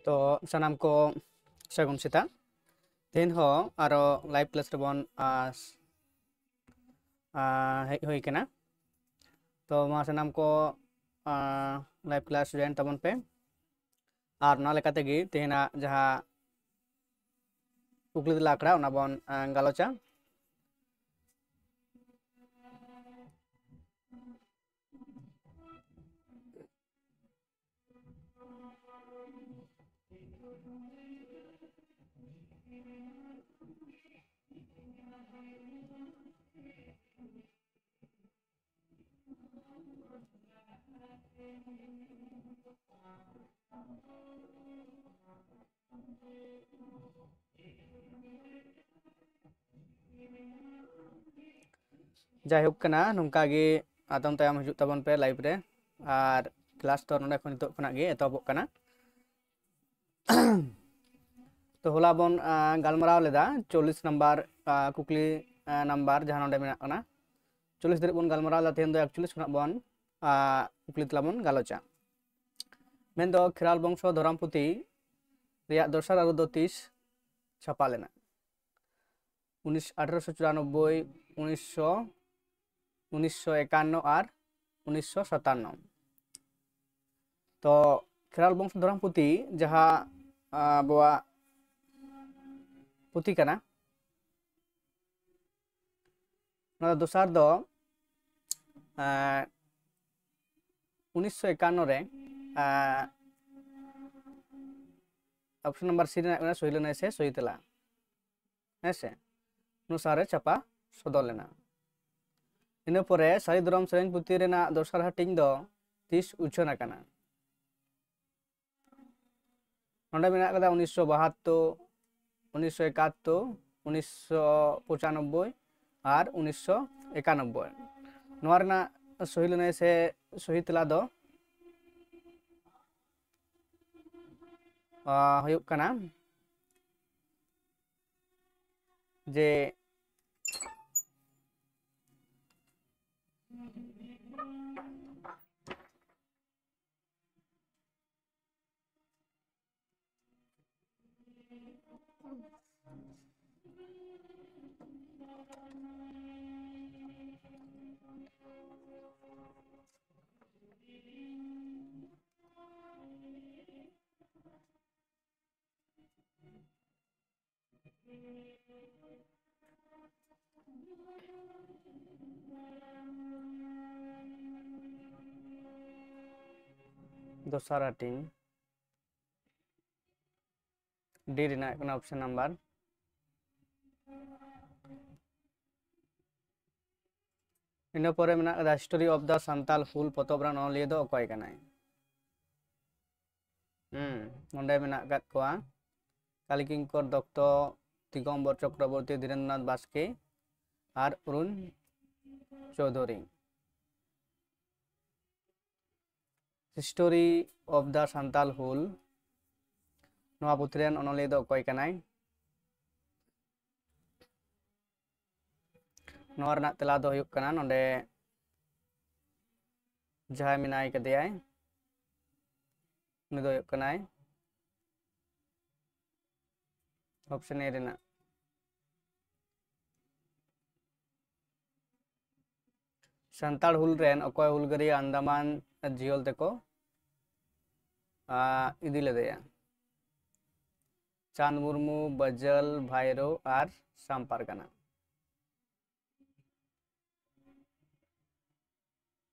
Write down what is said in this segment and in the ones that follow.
तो सानाम को सगुन सेता तेन हो आरो लाइव क्लास रेबन हेज हुई कना तो मा सानाम को लाइव क्लास जॉइन तबन पे और ना लेका तेगी तेना जहाँ कुकली दिला आकड़ा उना बन गालोचा जायहोक कना नुंका गे आतम तायम हजु तबन पे लाइव रे और क्लास तो नोडे खन नितो खना गे एतोबक कना तो होला बन गालमराव लेदा 40 नंबर कुकली नंबर जहां नोडे मेना कना 40 धरि बन गालमराव ला तेन दो 41 खना बन कुकली तला बन गालोचा मेन दो खिराल बंशो धरमपुती रिया दर्शर आरु दो 30 छापा लेना 1894 1951 और 1957 तो खिराल बंश धरमपुती जहाँ बुआ पुती कना दोसार दो 1951 रे ऑप्शन नंबर सी रे सही लेना से सही तला ऐसे अनुसारे छापा सदर लेना इन परे सारी धरम सेरेन पुती रेना दोसार हाटिंग दो 30 उछना कना नोडे मेना कदा 1972 1971 1995 और 1991 नोआ रेना सही लेना से सही तला दो हुयुक कना जे दोसार हाटिंग डी रेना कना ऑप्शन नंबर इन परे मेना कदा हिस्टोरी ऑफ द सांताल हुल पतोब रा नलिया दो अकय कनाय नोंडे मेना कद कोआ कालीकिंकर दत्त दिगम्बर चक्रवर्ती धीरेन्द्रनाथ बास्के और Arun Chaudhary history of the Santal Hul नोआ पुथरेन अनलिया दो अकय कनाय नोआ रना तेला दो हुयुक कना नोंडे जहां मेनाय कदेयाय उनी दो हुयुक कनाय ऑप्शन ए रेना सांताल हुल रेन अकय हुलगरिया अंडमान जियल तेको इदी लेदेया चांद मुर्मू बजल भाईरो और शाम पारगाना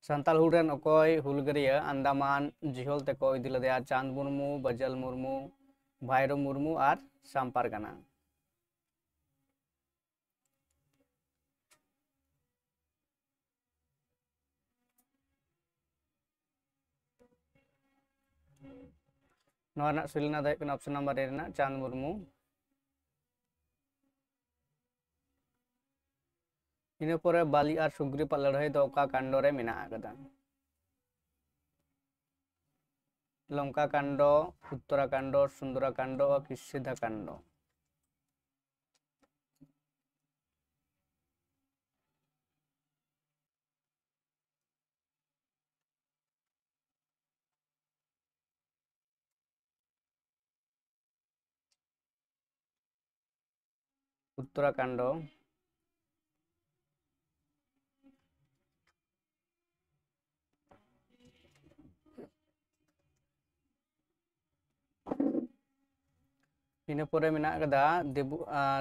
सांताल हुल रेन अकय हुलगरिया अंडमान जियल तेको इदी लेदेया चांद मुर्मू बजल मुर्मू भाईरो मुर्मू और शाम पारगाना नवा रना सुलिना दो कना ऑप्शन नंबर ए रना चांद मुर्मू इन परे बाली और सुग्री पा लड़ाई दो का कांडो रे मेना आकदा लंका कांडो उत्तराखंड सुंदराकांड और किसिधा कांड उत्तराखंड इन परे मेना आकदा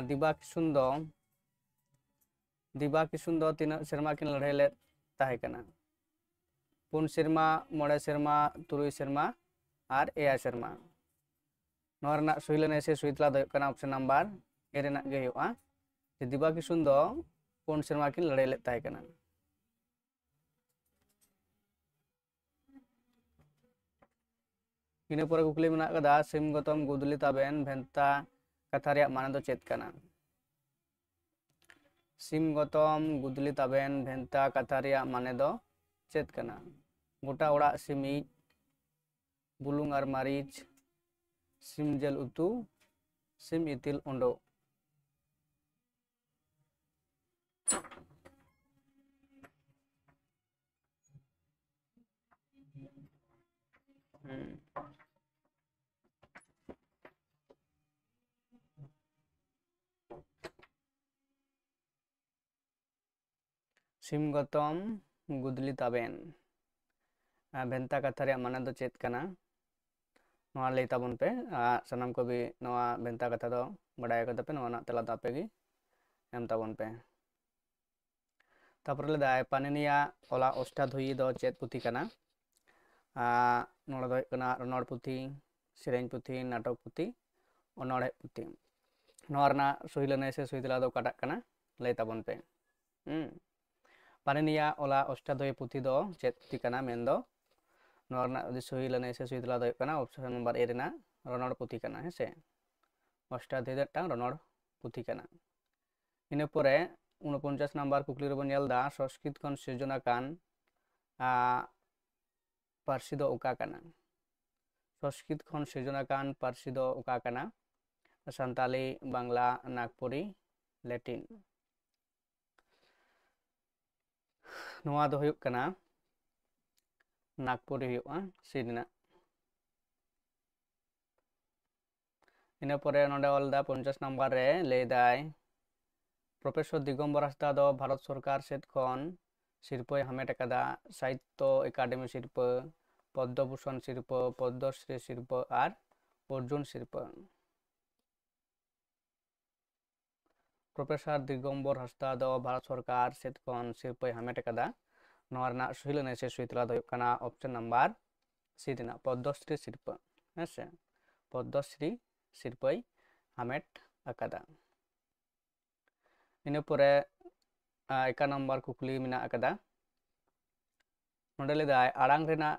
दिबा किशुन दो तीन सेरमा किन लड़ाई ले ताहे कना पुन सेरमा मोड़े सेरमा तुरुई सेरमा और एया सेरमा नवा रना सुइलने से सुइतला दो कना ऑप्शन नंबर ए रना गे हुआ दिबा किशुन दो पुन सेरमा किन लड़ाई ले ताहे कना इन परे कुकली मेना आकदा सिम गतम गुदली ताबेन भेंता कथा रेया माने दो चेत कना सिम गतम गुदली ताबेन भेंता कथा रेया माने दो चेत कना गोटा ओड़ा सिमी बुलुंग और मारिच सिम जेल उतु सिम इतिल ओंडो सिम गतम गुदली ताबेन भेंता कथा रेया माने दो चेत कना नवा लई ताबन पे सनम को भी नवा भेंता कथा दो बड़ाय कदा पे नवा ना तेला दापे गी एम ताबन पे तापर ले दाय पानिनिया ओला अष्टाध्यायी दो चेत पुथी कना नोड़ा दो कना रनोड़ पुथी सेरेñ पुथी नाटक पुथी ओनोड़े पुथी नवा रना सहिलने से सहितला दो काटा कना लई ताबन पे पानिनिया ओला अष्टाध्यायी पुथी दो चेत पुथी कना मेन दो नवा रना सहिलने से सहितला दो कना ऑप्शन नंबर ए रना रनोड़ पुथी कना है से अष्टाध्यायी टांग रनोड़ पुथी कना इन परे 49 नंबर कुकली रेबन नेलदा संस्कृत खन सृजना कान पार्सी दो उका कना संस्कृत खन सृजना कान पार्सी दो उका कना सान्ताली बांग्ला नागपुरी लैटिन नवा दो हुयुक कना नागपुरी हुयुआ सिडना इन परे नोडे ओलदा 50 नंबर रे लेदाय प्रोफेसर दिगम्बर हांसदा दो भारत सरकार सेट खन शिल्पय हामेट आकादा साहित्य एकाडेमी शिल्प पद्मभूषण शिल्प पद्मश्री शिल्प और अर्जुन शिल्प प्रोफेसर दिगम्बर हांसदा दो भारत सरकार सेट खन शिल्पय हामेट आकादा नवा रना सहिलने से सहितला दो कना ऑप्शन नंबर सी रना पद्मश्री शिल्प हेसे पद्मश्री शिल्पय हामेट आकादा इन परे एका नंबर कुकली मेना आकादा नोडे लेदाय आड़ांग रेना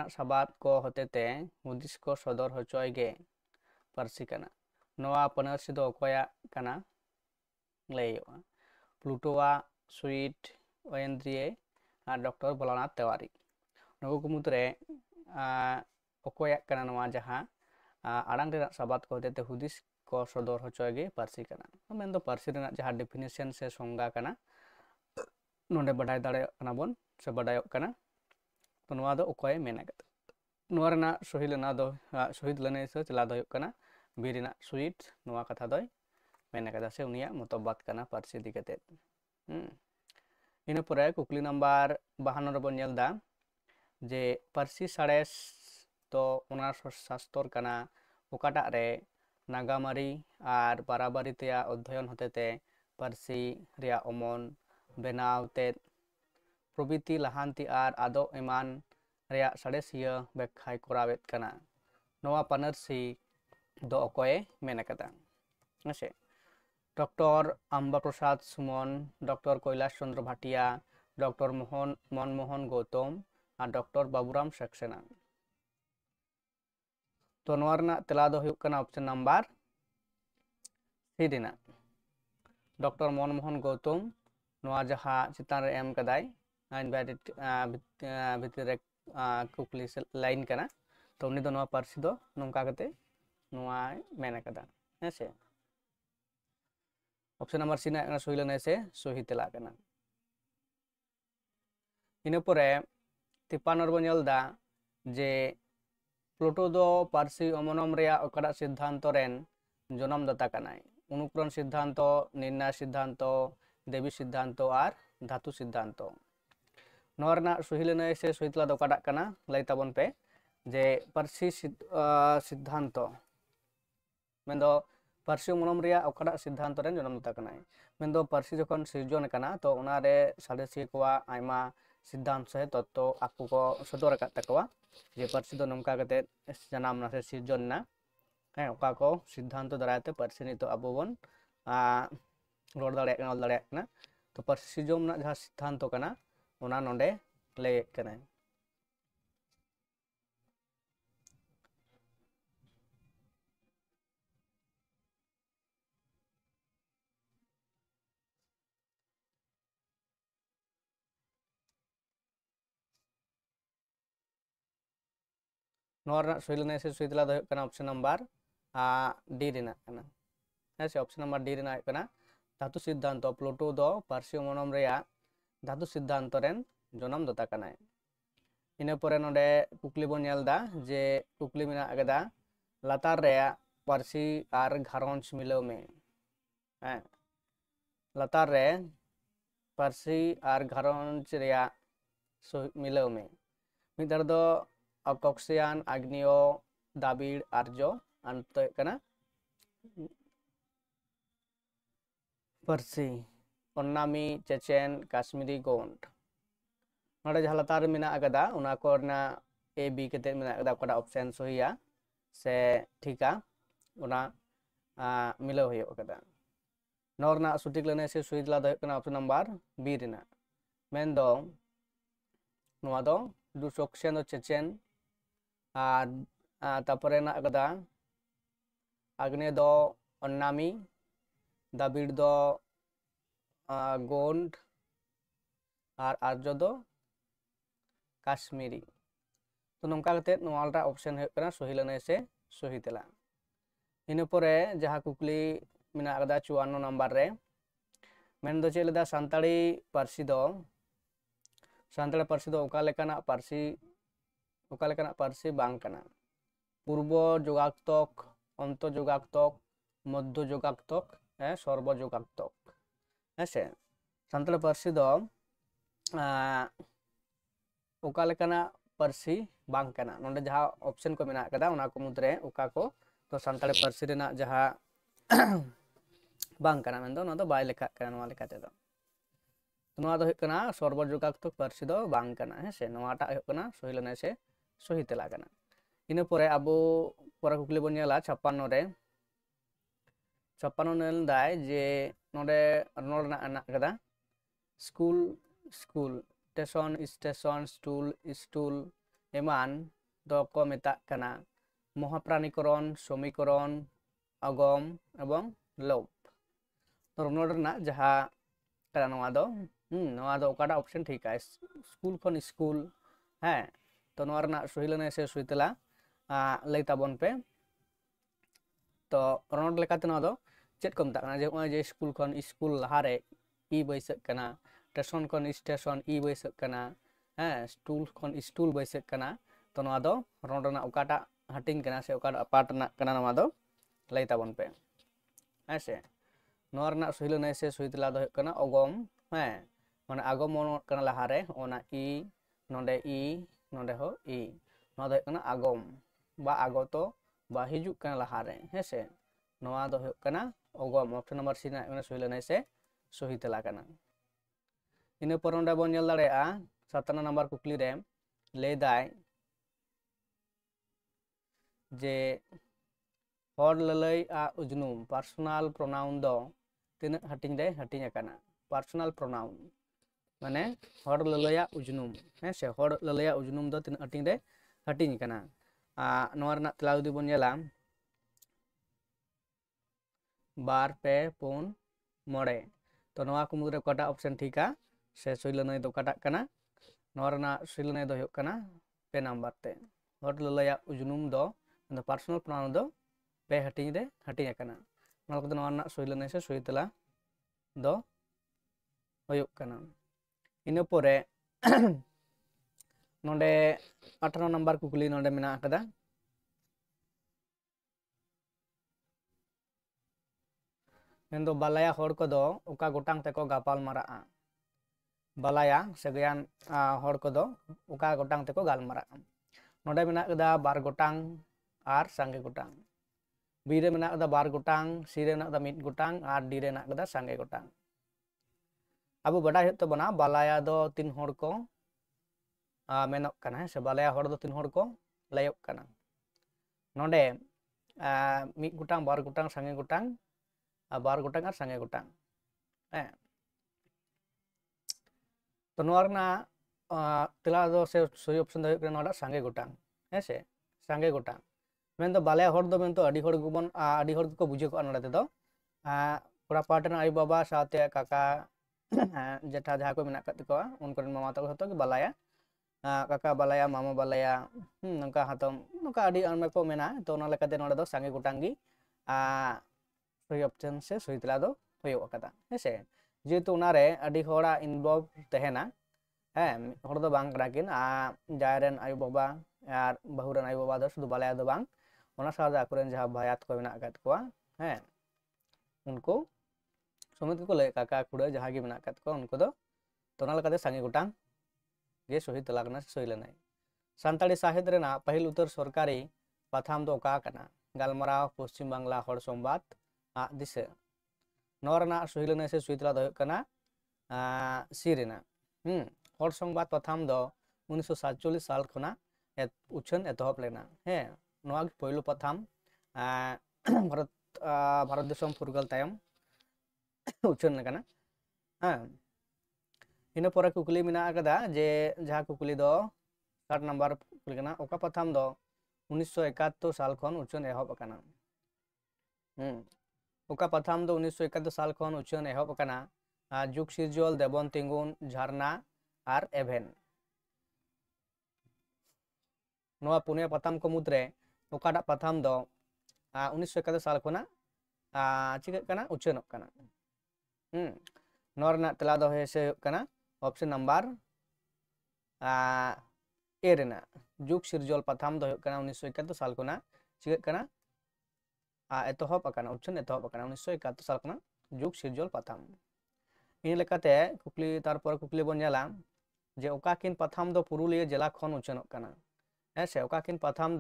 साबाद को होतेते हुदिस को सदर होचोय गे पार्सी कना नवा पार्सी दो अकया कना लैयोआ प्लूटोआ स्वीट ओएंद्रिए और डॉक्टर भोलानाथ तिवारी नुकु को मुद्रे अकया कना नवा जहां आड़ांग रेना साबाद को होतेते हुदिस को सदर होचोय गे पार्सी कना मेन दो पार्सी रेना जहां डेफिनेशन से संगा कना नोडे बडाय दाड़े कना बोन से बडाय कना तो नवा दो अकय मेना कदा नवा रना सहिलना दो शहीद लने से चला दो कना बी रेना स्वीट नवा कथा दो मेना कदा से उनिया मतबाद कना पार्सी दिकते इन परे कुकली नंबर 52 रे बोन नेलदा जे पार्सी साड़ेस तो ओना शास्त्र कना ओकाटा रे नागामारी और बाराबारी तेया अध्ययन होतेते पार्सी रेया अमन बेनावते प्रभृति लहांती और आदो एमान रेया साड़ेसिया व्याख्याय करावेत कना नवा पानरसी दो अकय मेन आकादा हेसे डॉक्टर आम्बा प्रसाद सुमन डॉक्टर कैलाश चंद्र भाटिया डॉक्टर मनमोहन गौतम और डॉक्टर बाबूराम सक्सेना तो नोआ रना तेला दो हुयुक कना ऑप्शन नंबर सी रिना डॉक्टर मनमोहन गौतम नोआ जहां चितान रे एम कदाय इनवाइटेड भितर रे कुकली से लाइन कना तो उनी दो नोआ पार्सी दो नोंका कते नोआ मेन कदा है से ऑप्शन नंबर सी ना सही लने से सही तेला कना इन परे 53 बो नेल दा जे प्लूटो दो पार्सी अमनम रे ओकड़ा सिद्धांत रेन जन्म दाता कनाय अनुकरण सिद्धांत निर्णय सिद्धांत देवी सिद्धांत और धातु सिद्धांत नोरना सही लने से सही तेला दो ओकड़ा कना लई ताबन पे जे पार्सी सिद्धांत मेंदो पार्सी अमनम रे ओकड़ा सिद्धांत रेन जन्म दाता कनाय मेंदो पार्सी जखन सृजन कना तो उनारे सादेसी कोआ आयमा सिद्धांत से तत्व आकु को सदर रखा तकवा जे पार्सी दो नमका कते जनाम ना से सृजन ना है ओका को सिद्धांत दरायते पार्सी नि तो अबो बन रोड दाड़े ऑल दाड़े ना तो पार्सी जोम ना जहां सिद्धांत कना ओना नोंडे ले कना नोर सही लने से सही तेला दो कना ऑप्शन नंबर डी रिना कना है से ऑप्शन नंबर डी रिना कना धातु सिद्धांत प्लूटो दो पार्सी अमनम रे धातु सिद्धांत रेन जन्म दाता कनाय इन परे नोडे कुकली बन नेलदा जे कुकली मेना अगदा लातार रे पार्सी आर घारंज मिलाव में हैं लातार रे पार्सी आर घारंज रे मिलाव में मिदर दो अकॉक्सियन आग्नेय दाबिड़ आर्यो अंत कना पार्सी ओन्नामी चेचेन काश्मीरी गोंड नोडे जहां लातार मेना अगदा उना कोरना ए बी केते मेना अगदा कोडा ऑप्शन सहीया से ठीका उना मिलाव होयो अगदा नोरना सुटिक लने से सही तेला दो कना ऑप्शन नंबर बी रिना मेन दो नोआ दो दुसोक्सेन दो चेचेन तापरे ना अगदा आग्ने दो ओन्नामी दाबिड़ दो गोंड और आर्यो दो काश्मीरी तो नोंका कते नोआलटा ऑप्शन है कना सही लने से सही तेला इन परे जहां कुकली मेना अगदा 54 नंबर रे मेन दो चेलेदा सांताड़ी पार्सी दो ओका लेकाना पार्सी बांग कना पूर्व जोगाक्तक अंत जोगाक्तक मध्य जोगाक्तक है सर्व जोगाक्तक है सांताड़ी पार्सी दो ओका लेकाना पार्सी बांग कना नोंडे जहां ऑप्शन को मेना कदा उना को मुद्रे ओका को तो सांताड़ी पार्सी रेना जहां बांग कना मेन दो ना दो बाय लेखा कना नोआ लेखा ते दो नोआ दो हुकना सर्व जोगाक्तक पार्सी दो बांग कना है से नोआटा हुकना सही लने से सही तेला कना इन परे अबो परा कुकली बन नेला 56 रे 56 नेल दाय जे नोडे रनोड ना अना कदा स्कूल स्टेशन स्टूल एमान दो को मेता कना महाप्राणीकरण समीकरण अगम एवं लोभ तो रनोड ना जहां कदा नोआ दो ओकाटा ऑप्शन ठीक है स्कूल खन स्कूल है तो नोआ रना सही लने से सही तेला लई ताबन पे तो रनोड लेकाते नोआ दो चेत को मता जे जे स्कूल खन स्कूल लहारे ई बैसक कना स्टेशन खन स्टेशन ई बैसक कना है स्टूल खन स्टूल बैसक कना तो नोआ दो रनोड ना ओकाटा हटिंग कना से ओकाटा पार्ट ना कना नोआ दो लई ताबन पे है से नोआ रना सही लने से सही तेला दो कना अगम है माने आगमन कना लहारे ओना ई नोंडे हो ई नोआ दो कना आगम बा आगतो बा हिजुक कना लहारे है से नोआ दो कना अगम ऑप्शन नंबर सी ना सही लने से सही तेला कना इन पर ओंडे बन नेल दाड़ेया 57 नंबर कुकली रे ले दाय जे हर ललई आ उजनुम पर्सनल प्रोनाउन दो तीन हटिंग रे हटिंग अकाना पर्सनल प्रोनाउन माने हर ललया उजनुम है से हर ललया उजनुम दो तीन हटिंग रे हटिंग कना ᱱᱚᱣᱟ ᱨᱮᱱᱟᱜ ᱛᱮᱞᱟ ᱡᱩᱫᱤ ᱵᱚᱱ ᱧᱮᱞᱟ 2 2 4 5 तो नवा को मुद्रे कटा ऑप्शन ठीका से सुइलनय दो कटा कना नवा रना सुइलनय दो हुयुग कना पे नंबर ते हट ललया उजुनुम दो पर्सनल प्रोनाउन दो पे हटिंग रे हटिंग कना नवा को नवा रना सुइलनय से सुइतला दो हुयुग कना इन पोरे नोंडे 18 नंबर कुकली नोंडे मेना कदा मेन्दो बालाया हर को दो उका गोटांग तेको गापाल मारा बालाया सेगयान हर को दो उका गोटांग तेको गाल मारा नोंडे मेना कदा बार गोटांग आर सांगे गोटांग बी रे मेना कदा बार गोटांग सी रे मेना कदा मिट गोटांग आर डी रे मेना कदा सांगे गोटांग अब बड़ा है तो बना बालाया दो 3 हर को मेनक कना से बालाया हर दो 3 हर को लयक कना नोंडे मिट गोटांग बार गोटांग सांगे गोटांग बार गोटांग आर सांगे गोटांग तो नोरना तेला दो से सही ऑप्शन दो हुयुग कना सांगे गोटांग है से सांगे गोटांग मेन दो बालाया हर दो मेन तो अडी हर गुबन अडी हर को बुझे को नोडे दो कोड़ा पाटन आई बाबा साथे काका जेठा जहा को मेना कत को उनको मामा तक हतो बालाया काका बालाया मामा बालाया नंका हतम नंका अडी अनमे को मेना तो ना लेकाते नोडे दो सांगे गोटांग गी सही ऑप्शन से सही तेला दो हुयुग कदा हेसे जेतु उनारे अडी होड़ा इनवॉल्व तहेना हर दो बांग राकिन जायरेन आयु बाबा यार बहुरन आयु बाबा दो शुधु बालाया दो बांग ओना साथ आकुरेन जहा भायात को मेना कत को उनको समित को ले काका खुड़ा जहा गे मेना कत को उनको दो तो ना लेकाते सांगे गोटांग गे सही तेला कना सही लेनाय सानताड़ी साहित्य रेना पहिल उतर सरकारी पाथाम दो का कना गालमराव पश्चिम बांग्ला हर संवाद दिसे नोरना सही लेनाय से सही तेला दो कना सी रेना हर संवाद प्रथम दो 1947 साल खना उछन एतहब लेना है नोआ पहिलो प्रथम भारत देशम फुरगल तायम उछन लेना इन परे कुकली मेना कदा जे जहा कुकली दो 60 नंबर कुकली कना ओका प्रथम दो 1971 साल खन उछन एहब कना ओका प्रथम दो 1971 साल खन उछन एहब कना जुग सिरजोल देबन तिंगुन झरना आर एभेन नोआ पुनिया प्रथम को मुद्रे ओकाटा प्रथम दो 1971 साल खना चिका कना उछनक कना नोरना तेला दो हेसे कना ऑप्शन नंबर ए रेना जुग सिरजोल प्रथम दो कना 1971 साल खना चिका कना एतहब कना उछन एतहब कना 1971 साल खना जुग सिरजोल प्रथम इन लेकाते कुकली तारपर कुकली बन जाला जे ओकाकिन प्रथम दो पुरुलिया जिला खन उछनक कना ऐसे ओकाकिन प्रथम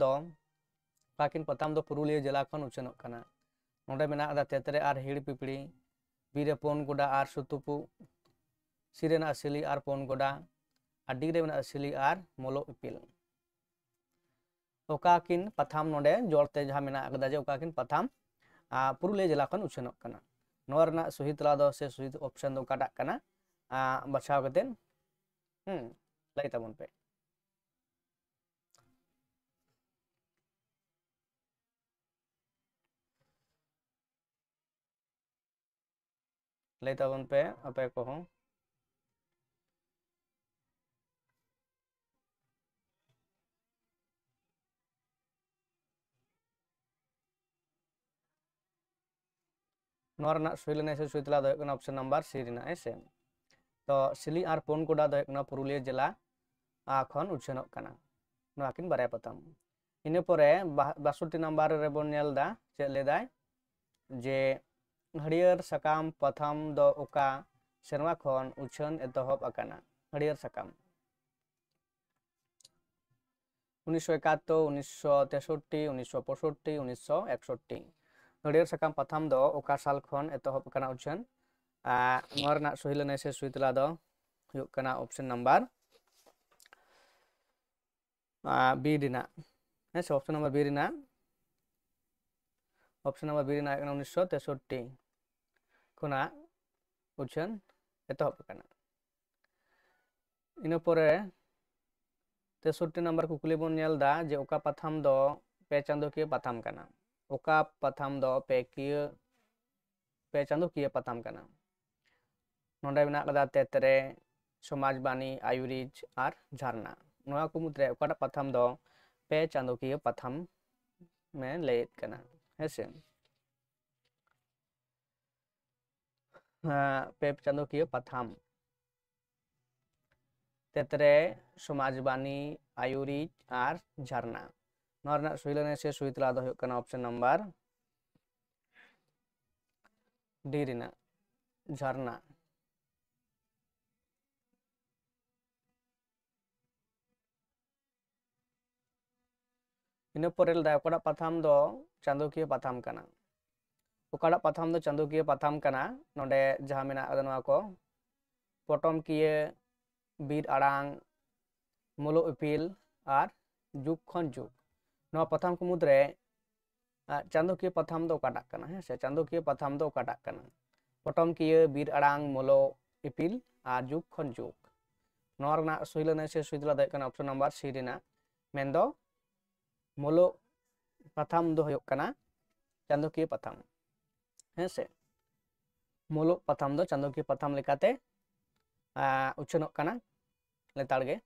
दो पुरुलिया जिला खन उछनक कना नोडे मेना आदा तेतरे आर हिड़ पिपड़ी बीरे पोन गोडा आर सुतुपु सिरेना असली आर पोन गोडा आडी रे मेना असली आर मोलो इपिल ओकाकिन प्रथम नोडे जोड़ते जहां मेना आदा जे ओकाकिन प्रथम पुरुलिया जिला खन उछनक कना नोआ रना सही तेला दो से सही ऑप्शन दो काटा कना बचाव कते लई ताबन पे लई ताबन पे अपे को हो नोरना सही लेने से सही तेला दो कना ऑप्शन नंबर सी रेना ऐसे तो सिली आर पोन कोडा दो कना पुरुलिया जिला खन उछनक कना नोआकिन बारे प्रथम इने परे 62 नंबर रे बोन नेलदा चे लेदाय जे हरियर सकाम प्रथम दो ओका सेरवा खन उछन एतहब अकाना हरियर सकाम 1971 1963 1965 1961 हरियर सकाम प्रथम दो ओका साल खन एतहब अकाना उछन नोरना सही लेने से सही तेला दो हुयुग कना ऑप्शन नंबर बी रेना ऐसे ऑप्शन नंबर बी रेना ऑप्शन नंबर बी रेना 1963 खुना उछन एतहब कना इन परे 63 नंबर कुकली बन नेल दा जे ओका पाथाम दो पे चांदोकिया पाथाम कना ओका पाथाम दो पे चांदोकिया पाथाम कना नोंडे मेना कदा तेतरे समाजबानी आयुरिज और झरना नोआ को मुद्रे ओकाटा पाथाम दो पे चांदोकिया पाथाम में लेत कना हेसे पे चांदोकिया पाथाम तेतरे समाजबानी आयुरिज और झरना नोरना सुइलने से सुइतला दो कना ऑप्शन नंबर डी रिना झरना इन पोरेल दा ओकाटा पाथाम दो चांदोकिया पाथाम कना ओकाटा पाथाम दो चांदोकिया पाथाम कना नोंडे जहां मेना अदा नोआ को पटम किए बीर आड़ांग मुलो इपिल और जुग खन जुग नोआ पाथाम को मुद्रे चांदोकिया पाथाम दो ओकाटा कना है से चांदोकिया पाथाम दो ओकाटा कना पटम किए बीर आड़ांग मुलो इपिल और जुग खन जुग नोआ रना सुइलने से सुइतला दो कना ऑप्शन नंबर सी रिना मेंदो मुलो पाथाम दो होयो कना चांदोकिया पाथाम है से मुलो पाथाम दो चांदोकिया पाथाम लेकाते उछनोग कना लेताड़ गे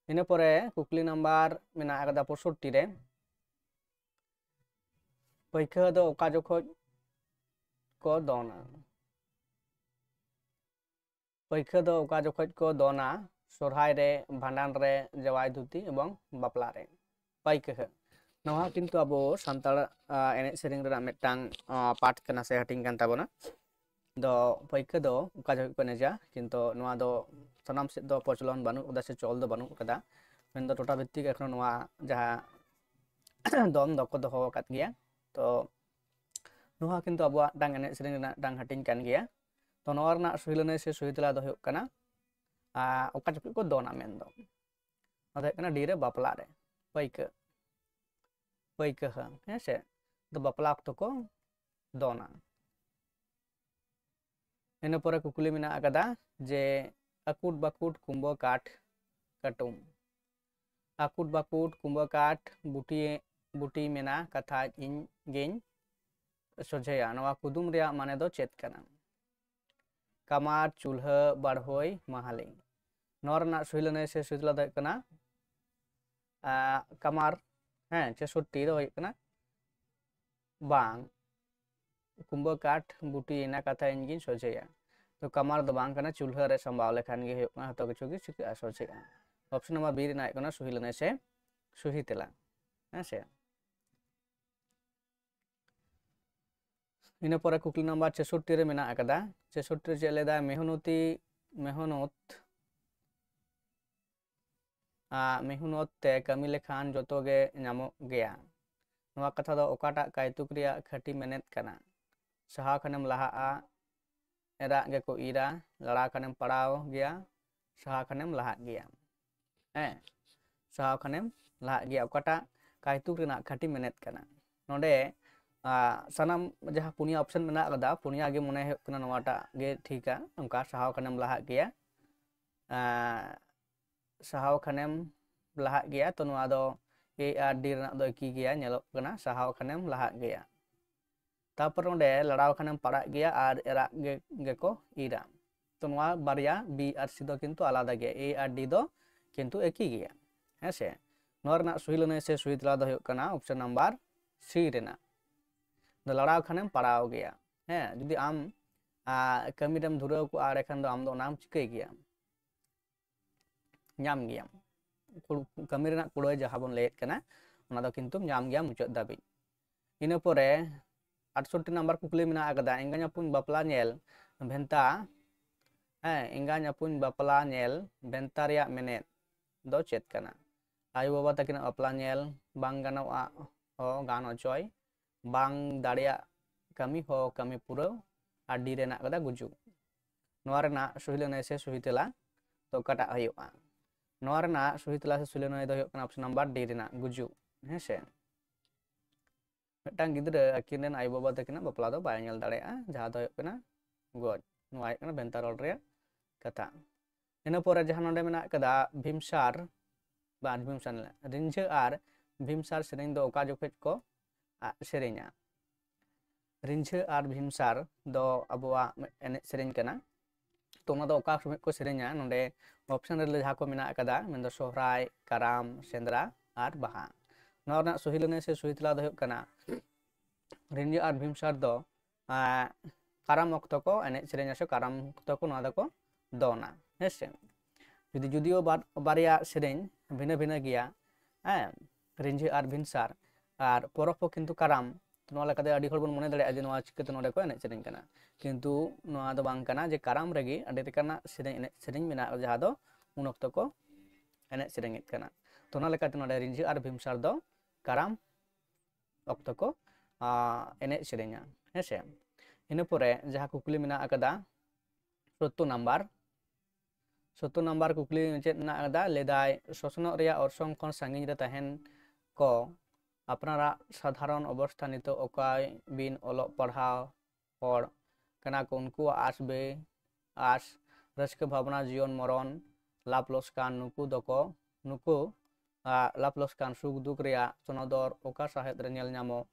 इन पोरे कुकली नंबर मेना आकदा 65 रे पैखा दो ओका जोखोज को दोना पैखा दो ओका जोखोज को दोना सोरहाय रे भांडान रे जवाई धुती एवं बापला रे पैखा नवा किंतु अब सानताड़ एने सेरिंग रे मिदटांग पाठ कना से हटिंग कान ताबोना दो पैखा दो ओका जोखोज को नेजा किंतु नवा दो सनाम से दो प्रचलन बानु उदा से चल दो बानु कदा मेन दो टोटा भित्तिक एखनो नवा जहां दम दको दोहो कात गया तो नोहा किंतु अब डांग एने सेरिंग रे डांग हटिंग कान गया तो नोआ रना सुइलने से सुइतला दो होयो कना ओका जोखोज को दोना मेन दो अदा कना डी रे बापला रे पैखा पैखा है से तो बापला तो को दोना इन पोरे कुकुली मेना आकदा जे आकुट बाकुट कुंबो काठ कटुम आकुट बाकुट कुंबो काठ बुटी मेना कथा इन गेन सोझेया नवा कुदुम रे माने दो चेत कना कमार चूल्हा बाढ़ोय महाले नोरना सुइलने से सुइतला दो कना कमार हैं 66 दो कना बांग कुंबो काठ बुटी एना कथा इन गेन सोझेया तो कमार दो बांग कना चूल्हा रे संभाव लेखान गे होयो तो किछु गे चिका सोझेया ऑप्शन नंबर बी रिना कना सुइलने से सुहितेला है से इन पोरे कुकली नंबर 66 रे मेना आकदा 66 चे लेदा मेहनत ते कमी लेखान जतो गे नामो गया नवा कथा दो ओकाटा कायतुक रिया खटी मेनेत कना सहा खनेम लहा एरा गे को इरा लड़ा खनेम पड़ाव गया सहा खनेम लहा गया सहा खनेम लहा गया ओकाटा कायतुक रिना खटी मेनेत कना नोडे सनाम जहां पुनिया ऑप्शन मेना कदा पुनिया गे मने है कना नवाटा गे ठीका उनका सहाव खनेम लहा गया सहाव खनेम लहा गया तो नवा दो ए आर डी रना दो की गया नेलो कना सहाव खनेम लहा गया तापर ओंडे लड़ाव खनेम पड़ा गया और एरा गे को इरा तो नवा बारिया बी आर सी दो किंतु आलादा गया ए आर डी दो किंतु एक ही गया है से नोरना सुइलने से सुइतला दो कना ऑप्शन नंबर सी रेना लड़ाव खाने पड़ाव गया है जुदी आम कमीरम धुराव को आड़ एखान दो आम दो नाम चिकाई गया नाम गया कमी रेना कुड़ाई जहां बन लेत कना ओना दो किंतु नाम गया मुचाद दाबी इन पोरे 68 नंबर कुकली मेना आकदा एंगा ᱧᱟᱯᱩᱧ बापला नेल भेंता एंगा ᱧᱟᱯᱩᱧ बापला नेल भेंता रिया मेनेत दो चेत कना आयु बाबा तकिना बापला नेल बांग गानोआ हो गान अचोय बांग दाड़िया कमी हो कमी पुराव और डी रेना कदा गुजु नोआ रेना सुहिलने से सुहितेला तो कटा हयुआ नोआ रेना सुहितेला से सुहिलने दो हयुक कना ऑप्शन नंबर डी रेना गुजु है से मिदटांग गिद्रा अकिन रेन आयु बाबा तकिना बापला दो बाय नेल दाड़िया जहां दो हयुक कना गoj नोआ हयुक कना भेंता रोल रे कथा ᱤᱱᱟᱹ ᱯᱚᱨᱮ ᱡᱟᱦᱟᱸ ᱱᱚᱰᱮ ᱢᱮᱱᱟᱜ ᱟᱠᱟᱫᱟ ᱵᱷᱤᱢᱥᱟᱨ ᱨᱤᱸᱡᱷᱟᱹ ᱟᱨ ᱵᱷᱤᱢᱥᱟर ᱥᱮᱨᱮᱧ ᱫᱚ ᱚᱠᱟ ᱡᱚᱠᱷᱮᱡ ᱠᱚ ᱥᱮᱨᱮᱧᱟ? ᱨᱤᱸᱡᱷᱟᱹ ᱟᱨ ᱵᱷᱤᱢᱥᱟर ᱫᱚ ᱟᱵᱚᱣᱟᱜ ᱮᱱᱮᱡ ᱥᱮᱨᱮᱧ ᱠᱟᱱᱟ। तो ᱚᱱᱟ ᱫᱚ ᱚᱠᱟ ᱥᱚᱢᱚᱭ ᱠᱚ ᱥᱮᱨᱮᱧᱟ? ᱱᱚᱰᱮ ᱚᱯᱥᱚᱱ ᱨᱮ ᱡᱟᱦᱟᱸ ᱠᱚ ᱢᱮᱱᱟᱜ ᱟᱠᱟᱫᱟ ᱢᱮᱱᱫᱚ ᱥᱚᱦᱨᱟᱭ, ᱠᱟᱨᱟᱢ, ᱥᱮᱸᱫᱽᱨᱟ ᱟᱨ ᱵᱟᱦᱟ। ᱱᱚᱣᱟ ᱨᱮᱱᱟᱜ ᱥᱚᱦᱤ ᱞᱟᱹᱱᱟᱹᱭ ᱥᱮ ᱥᱚᱦᱤ ᱛᱮᱞᱟ ᱫᱚ ᱦᱩᱭᱩᱜ ᱠᱟᱱᱟ ᱨᱤᱸᱡᱷᱟᱹ ᱟᱨ ᱵᱷᱤᱢᱥᱟर ᱫᱚ ᱠᱟᱨᱟᱢ ᱚᱠᱛᱚ ᱠᱚ ᱮᱱᱮᱡ ᱥᱮᱨᱮᱧᱟ ᱥᱮ ᱠᱟᱨᱟᱢ ᱚᱠᱛᱚ ko ᱱᱚᱣᱟ ᱫᱚᱠᱚ ᱫᱚᱱᱟ ᱦᱮᱸᱥᱮ। যদিও বারিয়া সেরেñ ভিন্ন ভিন্ন গিয়া হ্যাঁ রিঞ্ঝাᱹ আর ভিনসার আর পরখ ᱦᱚᱸ কিন্তু কারাম ᱱᱚᱣᱟ ᱞᱮᱠᱟᱛᱮ ᱟᱹᱰᱤ ᱦᱚᱲ ᱵᱚᱱ ᱢᱚᱱᱮ ᱫᱟᱲᱮᱭᱟᱜᱼᱟ ᱡᱮ ᱱᱚᱣᱟ ᱪᱤᱠᱟᱹᱛᱮ ᱱᱚᱰᱮ ᱠᱚ ᱮᱱᱮᱡ ᱥᱮᱨᱮᱧ ᱠᱟᱱᱟ, ᱠᱤᱱᱛᱩ ᱱᱚᱣᱟ ᱫᱚ ᱵᱟᱝ ᱠᱟᱱᱟ ᱡᱮ ᱠᱟᱨᱟᱢ ᱨᱮᱜᱮ ᱟᱹᱰᱤ ᱞᱮᱠᱟᱱᱟᱜ ᱮᱱᱮᱡ ᱥᱮᱨᱮᱧ ᱢᱮᱱᱟᱜᱼᱟ ᱡᱟᱦᱟᱸ ᱫᱚ ᱩᱱ ᱚᱠᱛᱚ ᱠᱚ ᱮᱱᱮᱡ ᱥᱮᱨᱮᱧᱮᱫ ᱠᱟᱱᱟ। ᱛᱚ ᱚᱱᱟ ᱞᱮᱠᱟᱛᱮ ᱱᱚᱰᱮ ᱨᱤᱸᱡᱷᱟᱹ ᱟᱨ ᱵᱷᱤᱢᱥᱟर ᱫᱚ ᱠᱟᱨᱟᱢ ᱚᱠᱛᱚ ᱠᱚ ᱮᱱᱮᱡ ᱥᱮᱨᱮᱧᱟ ᱦᱮᱸᱥᱮ। ᱤᱱᱟᱹ ᱯᱚᱨᱮ ᱡᱟᱦᱟᱸ ᱠᱩᱠᱞᱤ ᱢᱮᱱᱟᱜ ᱟᱠᱟᱫᱟ 70 নাম্বার কুকলি ᱪᱮᱫ ᱢᱮᱱᱟᱜ ᱟᱠᱟᱫᱟ? ᱞᱟᱹᱭᱫᱟᱭ ᱥᱚᱥᱱᱚᱜ ᱨᱮᱭᱟᱜ ᱚᱨᱥᱚᱝ ᱠᱷᱚᱱ ᱥᱟᱺᱜᱤᱧ ᱨᱮ ᱛᱟᱦᱮᱱ ᱠᱚ ᱟᱯᱱᱟᱨᱟᱜ ᱥᱟᱫᱷᱟᱨᱚᱱ ᱚᱵᱚᱥᱛᱷᱟ ᱱᱤᱛᱚᱜ ᱚᱠᱚᱭ ᱵᱤᱱ ᱚᱞᱚᱜ ᱯᱟᱲᱦᱟᱣ ᱦᱚᱲ ᱠᱟᱱᱟ ᱠᱚ ᱩᱱᱠᱩᱣᱟᱜ ᱟᱸᱥ ᱨᱟᱹᱥᱠᱟᱹ ᱵᱷᱟᱵᱽᱱᱟ ᱡᱤᱭᱚᱱ ᱢᱚᱨᱚᱱ ᱞᱟᱵᱷ ᱞᱚᱥᱠᱟᱱ ᱱᱩᱠᱩ ᱞᱟᱵᱷ ᱞᱚᱥᱠᱟᱱ ᱥᱩᱠ ᱫᱩᱠ ᱨᱮᱭᱟᱜ ᱥᱚᱱᱚᱫᱚᱨ ᱚᱠᱟ ᱥᱟᱶᱦᱮᱫ ᱨᱮ ᱧᱮᱞ ᱧᱟᱢᱚᱜ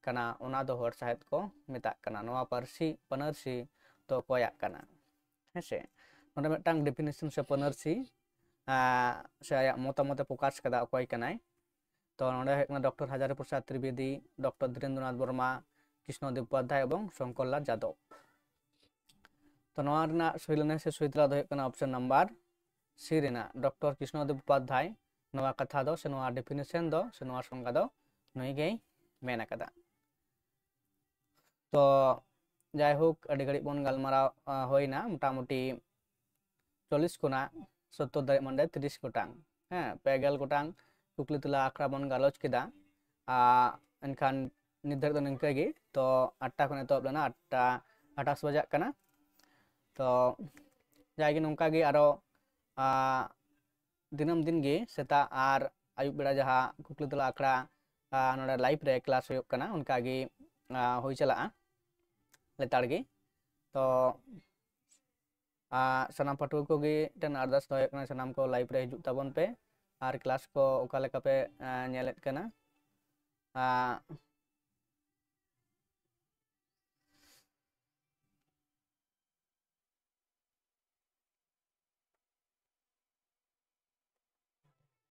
ᱠᱟᱱᱟ ᱚᱱᱟ ᱫᱚ ᱦᱚᱲ ᱥᱟᱶᱦᱮᱫ ᱠᱚ ᱢᱮᱛᱟᱜ ᱠᱟᱱᱟ। ᱱᱚᱣᱟ ᱯᱟᱹᱱᱟᱹᱨᱥᱤ ᱫᱚ ᱚᱠᱚᱭᱟᱜ ᱠᱟᱱᱟ ᱦᱮᱸᱥᱮ। ᱱᱚᱰᱮ ᱢᱤᱫᱴᱟᱝ ᱰᱮᱯᱷᱤᱱᱮᱥᱚᱱ ᱥᱮ ᱯᱟᱹᱱᱟᱹᱨᱥᱤ ᱥᱮ ᱟᱭᱟᱜ ᱢᱚᱛᱟᱢᱚᱛᱮ ᱯᱨᱚᱠᱟশ ᱠᱟᱫᱟ ᱚᱠᱚᱭ ᱠᱟᱱᱟᱭ। ᱛᱚ ᱱᱚᱰᱮ ᱦᱩᱭᱩᱜ ᱠᱟᱱᱟ ᱰᱚᱠᱴᱚᱨ ᱦᱟᱡᱟᱨᱤ ᱯᱨᱚᱥᱟᱫ ᱛᱨᱤᱵᱮᱫী, ᱰᱚᱠᱴᱚর ধীরেন্দ্রনাথ বর্মা, কৃষ্ণদেব উপাধ্যায় এবং শঙ্করলাল যাদব। তো ᱱᱚᱣᱟ ᱨᱮᱱᱟᱜ ᱥᱚᱦᱤ ᱞᱟᱹᱱᱟᱹᱭ ᱥᱮ ᱥᱚᱦᱤ ᱛᱮᱞᱟ ᱫᱚ ᱦᱩᱭᱩᱜ ᱠᱟᱱᱟ ᱚᱯᱥᱚᱱ ᱱᱟᱢᱵᱟᱨ ᱥᱤ ᱨᱮᱱᱟᱜ ᱰᱚᱠᱴᱚর কৃষ্ণদেব উপাধ্যায়। ᱱᱚᱣᱟ ᱠᱟᱛᱷᱟ ᱫᱚ ᱥᱮ ᱱᱚᱣᱟ ᱰᱮফᱤᱱᱮᱥᱚᱱ ᱫᱚ ᱥᱮ ᱱᱚᱣᱟ ᱥᱚᱝজ্ঞা ᱫᱚ ᱱᱩᱭ ᱜᱮᱭ ᱢᱮᱱ ᱟᱠᱟᱫᱟ। ᱛᱚ ᱡᱟᱭᱦᱳᱠ ᱟᱹᱰᱤ ᱜᱷᱟᱹᱲᱤᱡ ᱵᱚᱱ ᱜᱟᱞᱢᱟᱨᱟᱣ ᱦᱩᱭᱱᱟ ᱢᱚᱴᱟᱢᱩᱴᱤ 40 ᱠᱷᱚᱱᱟᱜ 70 ᱫᱷᱟᱹᱨᱤᱡ ᱢᱟᱱᱮ 30 ᱜᱚᱴᱟᱝ ᱦᱮᱸ 50 ᱜᱚᱴᱟᱝ ᱠᱩᱠᱞᱤ ᱛᱮᱞᱟ ᱟᱠᱷᱲᱟ ᱵᱚᱱ ᱜᱟᱞᱚᱪ ᱠᱮᱫᱟ। ᱮᱱᱠᱷᱟᱱ ᱱᱤᱛ ᱫᱷᱟᱹᱨᱤᱡ ᱫᱚ ᱱᱤᱝᱠᱟᱹ ᱜᱮ। ᱛᱚ 8টা ᱠᱷᱚᱱ ᱮᱛᱚᱦᱚᱵ ᱞᱮᱱᱟ 8টা 28 ᱵᱟᱡᱟᱜ ᱠᱟᱱᱟ। ᱛᱚ ᱡᱟᱭᱜᱮ ᱱᱚᱝᱠᱟ ᱜᱮ ᱟᱨᱚ ᱫᱤᱱᱟᱹᱢ ᱫᱤᱱ ᱜᱮ ᱥᱮᱛᱟᱜ ᱟᱨ ᱟᱹᱭᱩᱵ ᱵᱮᱲᱟ ᱡᱟᱦᱟᱸ ᱠᱩᱠᱞᱤ ᱛᱮᱞᱟ ᱟᱠᱷᱲᱟ ᱱᱚᱰᱮ ᱞᱟᱭᱤভ ᱨᱮ ᱠᱞᱟᱥ ᱦᱩᱭᱩᱜ ᱠᱟᱱᱟ ᱚᱱᱠᱟ ᱜᱮ ᱦᱩᱭ ᱪᱟᱞᱟᱜᱼᱟ ᱞᱮᱛᱟᱲ ᱜᱮ। ᱛᱚ ᱥᱟᱱᱟᱢ ᱯᱟᱹᱴᱷᱩᱣᱟᱹ ᱠᱚᱜᱮ ᱢᱤᱫᱴᱮᱱ ᱟᱨᱫᱟᱥ ᱫᱚᱦᱚ ᱦᱩᱭᱩᱜ ᱠᱟᱱᱟ ᱥᱟᱱᱟᱢ ᱠᱚ ᱞᱟᱭᱤভ ᱨᱮ ᱦᱤᱡᱩᱜ ᱛᱟᱵᱚᱱ ᱯᱮ ᱟᱨ ᱠᱞᱟᱥ ᱠᱚ ᱚᱠᱟ ᱞᱮᱠᱟ ᱯᱮ ᱧᱮᱞᱮᱫ ᱠᱟᱱᱟ